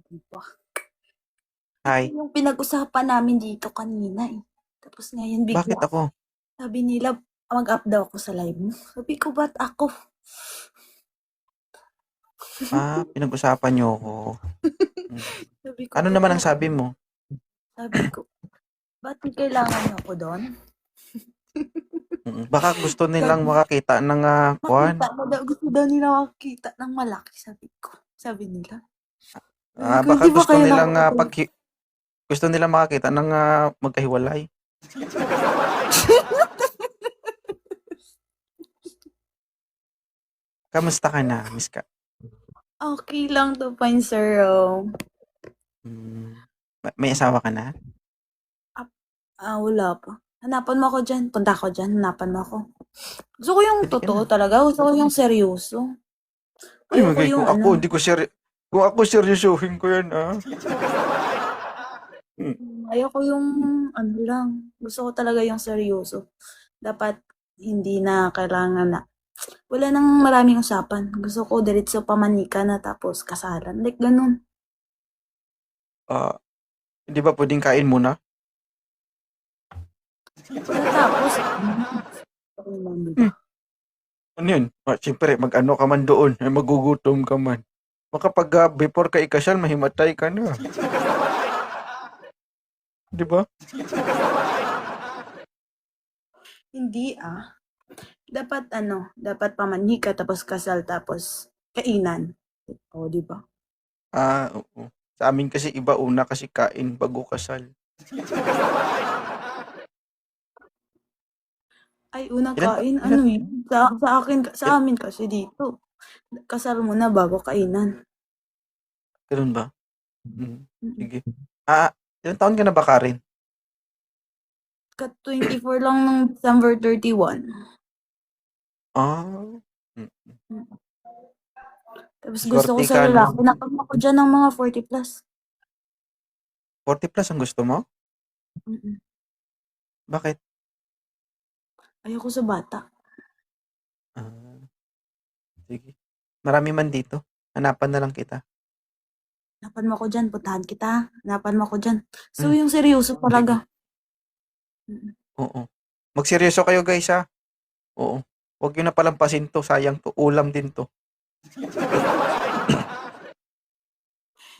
Di ba? Ito Hi, yung pinag-usapan namin dito kanina eh. Tapos ngayon bakit bigla, ako? sabi nila mag-up daw ako sa live mo. Sabi ko, ba't ako? Pinag-usapan niyo ako. Hmm. Sabi ko, Ano ba't naman ang ako? sabi mo? Sabi ko, ba't kailangan niyo ako doon? Baka gusto nilang Sabi, makakita ng kuwan. makita mo daw, gusto daw nila makakita ng malaki, sabi ko. Sabi nila. Sabi ko, Baka hindi ba gusto kayo nilang nakakapag... gusto nilang makakita ng magkahiwalay. Kamusta ka na, Miss Ka? Okay lang 2.0. May asawa ka na? Wala pa. Hanapan mo ako dyan. Punta ako dyan. Hanapan mo ako. Gusto ko yung Pwede ka totoo na. talaga. Gusto ko yung seryoso. Ay, Ayoko magay yung kung ako, ano. hindi ko kung ako seryosohin ko yan, Hmm. Ayoko yung ano lang. Gusto ko talaga yung seryoso. Dapat hindi na kailangan na. Wala nang maraming usapan. Gusto ko diretso pamanika na tapos kasalan. Like ganun. Ah, Hindi ba pwedeng kain muna? Pagkatapos, ano lang, diba? Hmm. Ano yun? Siyempre, mag-ano ka man doon, magugutom ka man. Makapag before ka ikasal, mahimatay ka na. Di ba? Hindi ah. Dapat ano, dapat pamanika tapos kasal tapos kainan. O, di ba? Oo. Sa amin kasi iba una kasi kain bago kasal. Ay, unang Ilan ta kain, ilan ano yun? Sa il amin kasi dito. Kasal muna bago kainan. Gano'n ba? Hmm, Mm. sige. Ilang taon ka na ba, Karen? 24 lang ng December 31. Ah, hmm, Mm. Tapos gusto ko suwerte sa ka 'no? lalaki, nakama ko dyan ng mga 40 plus. 40 plus ang gusto mo? Mm. Bakit? Ayoko sa bata. Ah, Sige. Marami man dito, hanapan na lang kita. Hanapan mo ako dyan, puntahan kita. Hanapan mo ako dyan. So, Hmm, yung seryoso talaga. sige, Mm. oo. Magseryoso kayo guys, oo. 'Wag niyo na palampasin 'to, sayang 'to, ulam din 'to.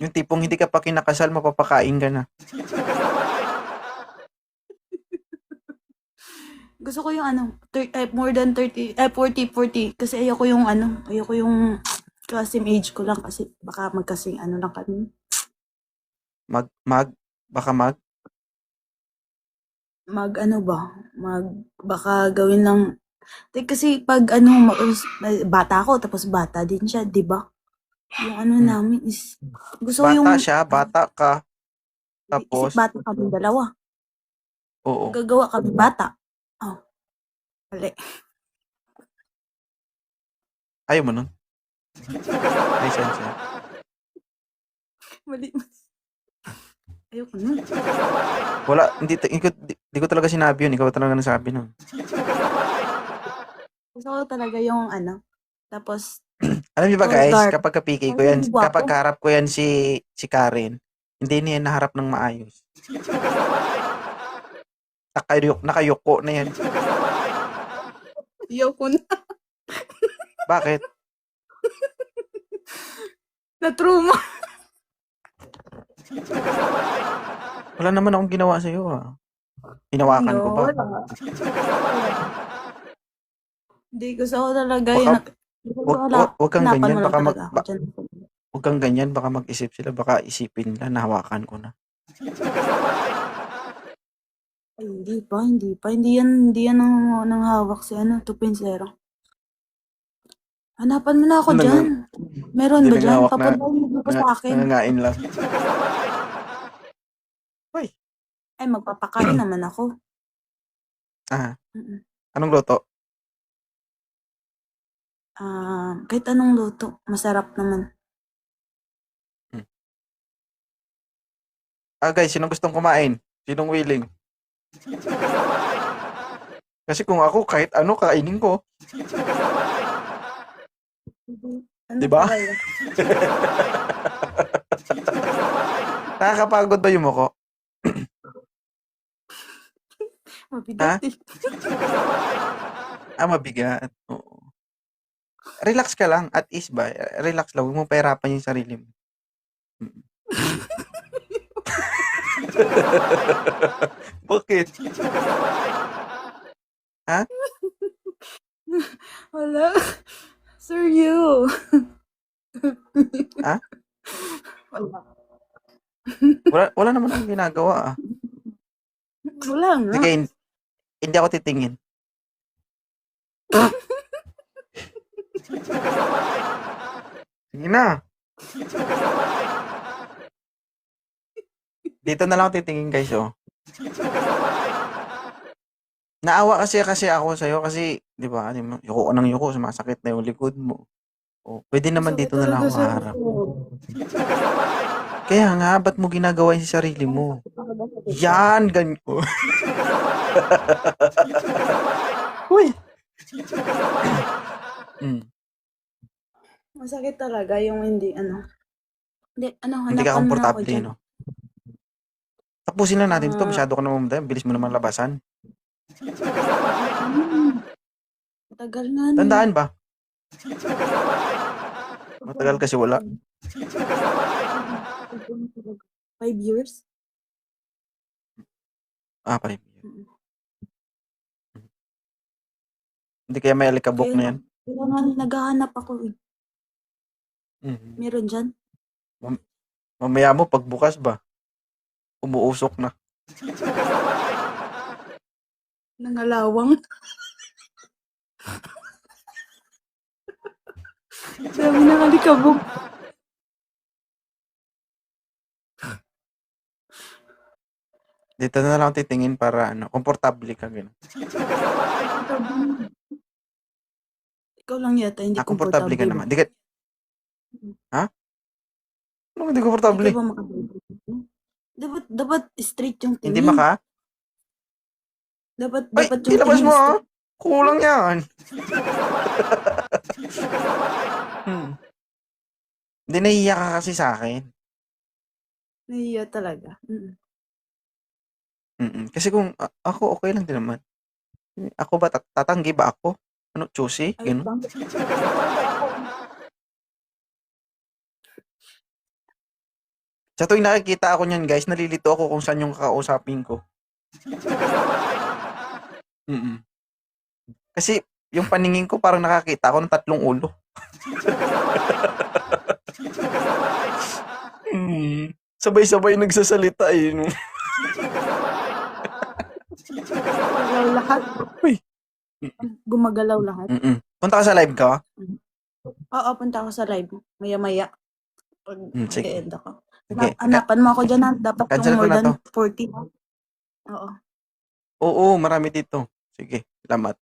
Yung tipong hindi ka pa kinakasal mapapakain ka na. Gusto ko yung ano, more than 30, 40. Kasi ayoko yung same age ko lang kasi baka magkasing ano lang kami. Mag mag baka mag Mag-ano ba, baka gawin lang kasi 'pag ano bata ako tapos bata din siya, 'di ba? Yung ano hmm, namin is gusto ko yung bata siya, bata ka, kasi tapos bata kaming dalawa, oo, gagawa kami bata. Oh, mali. ayaw mo nun? Lisense. Mali. Ayoko nun. Wala, hindi ko talaga sinabi yun, ikaw talaga nagsabi nun. Gusto ko talaga yung ano, tapos Alam niyo ba tall guys, dark, kapag kapiki ko kasi yan, gwapo. kapag kaharap ko yan si Karen, hindi niya yan naharap ng maayos. Nakayuko na yan. Ayoko na. Bakit? Na-trauma. Wala naman akong ginawa sa'yo Hinawakan ko Ano, ba? wala. Hindi, gusto ko talaga Baka, yung wag kang hanapan ganyan, mo lang talaga ako dyan. wag kang ganyan, baka mag-isip sila, baka isipin nila, nahawakan ko na. Ay, hindi yan ang hawak si ano, 2.0. Hanapan mo na ako dyan. Nang, Meron hindi ba dyan? nanghawak na, Papuntahin mo ba sa akin? nangangain lang. Uy, Ay, magpapakain naman ako. ah, Mm. anong luto? Kahit anong luto, masarap naman. Hmm. Guys, sinong gustong kumain? Sinong willing? Kasi kung ako, kahit ano, kainin ko. Ano Di pa ba? kaya? Nakakapagod ba yung muko? Mabigat eh. Mabigat. Oo. Relax ka lang, at ease ba? Relax lang, huwag mo pahirapan yung sarili mo. Mm. Bakit? Ha? Wala. Sir, you. Ha? Wala. Wala naman akong ginagawa, ah. Wala nga. Sige, hindi ako titingin. Sige na. Dito na lang ako titingin, guys, oh. Naawa kasi ako sa'yo kasi, di ba, yuko ka ng yuko, sumasakit na yung likod mo. Oh, pwede naman Masakit dito na lang talaga ako sir. haharap. Kaya nga, ba't mo ginagawa yung sarili mo? Yan, ganyan. Uy! Masakit talaga yung hindi, ano. Hindi, Hindi ka hanapan mo na ako komportable, dyan. no? Tapusin na natin to. Ah. Masyado ka naman madaya. Bilis mo naman labasan. Matagal nga na. Tandaan ba? Matagal kasi wala. 5 years? 5 years. Hindi kaya may alikabok na yan? Kaya nga naghahanap ako eh. Mhm. Meron dyan? Mamaya mo, pagbukas ba? Umuusok na. Nangalawang. Dami ng alikabok. Dito na lang titingin para komportable ka. Gano'n. Ikaw lang yata, hindi komportable ka komportable. naman. Di ka... Ha? Ano hindi komportable? Hindi ka ba makabalik? Dapat straight yung tingin. Hindi maka? Dapat Ay, yung ilabas tingin mo straight. Kulang yan. Hindi, nahihiya ka kasi sa akin. Nahiya talaga. Kasi kung ako, okay lang din naman. Ako ba, tatanggi ba ako? Ano, choosy? Ayun Ganun. bang? Sa tuwing nakikita ako niyan, guys, nalilito ako kung saan yung kakausapin ko. Kasi yung paningin ko parang nakakita ako ng 3 ulo. Sabay-sabay nagsasalita eh. No? Gumagalaw lahat. Uy. Gumagalaw lahat. Punta ka sa live ka? Oo, punta ako sa live. Maya-maya. Pag Sige. mag-e-end ako. Sige. Hanapan mo ako dyan ha. Dapat Cancel yung ko more na than to. 40. Oo. Oo, marami dito. Sige, salamat.